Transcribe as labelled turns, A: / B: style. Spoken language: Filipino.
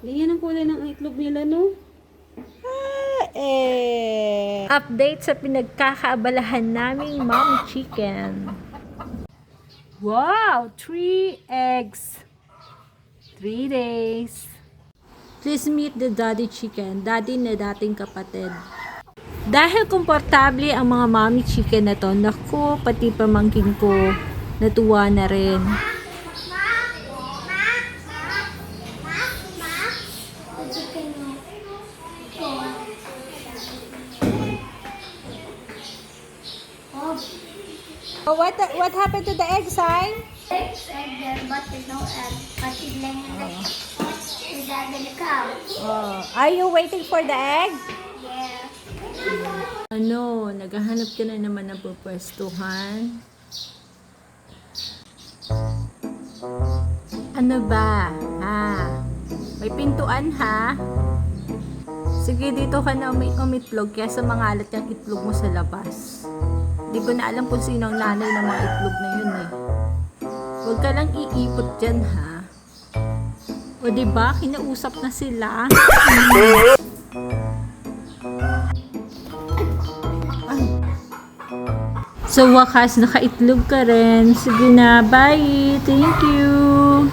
A: Ganyan ang kulay ng itlog nila, no?
B: Update sa pinagkakaabalahan naming mom chicken. Wow! 3 eggs. 3 days. Please meet the daddy chicken. Daddy na dating kapatid. Dahil komportable ang mga mommy chicken na to, naku, pati pamangkin ko, natuwa na rin. Oh, what happened to the egg, Sai?
C: Egg there, but there's no egg. But it's laying in the cow.
B: Oh, are you waiting for the egg?
C: Yeah.
B: Ano, naghahanap ka na naman ng pupwestuhan? Ano ba? Ha? May pintuan ha? Sige, dito ka na umitlog kaysa mangalat yung itlog mo sa labas. Hindi ko na alam kung sino ang nanay ng mga itlog na yun eh. Huwag ka lang iipot dyan ha. O diba, kinausap na sila. Sa wakas, nakaitlog ka rin. Sige na, bye! Thank you!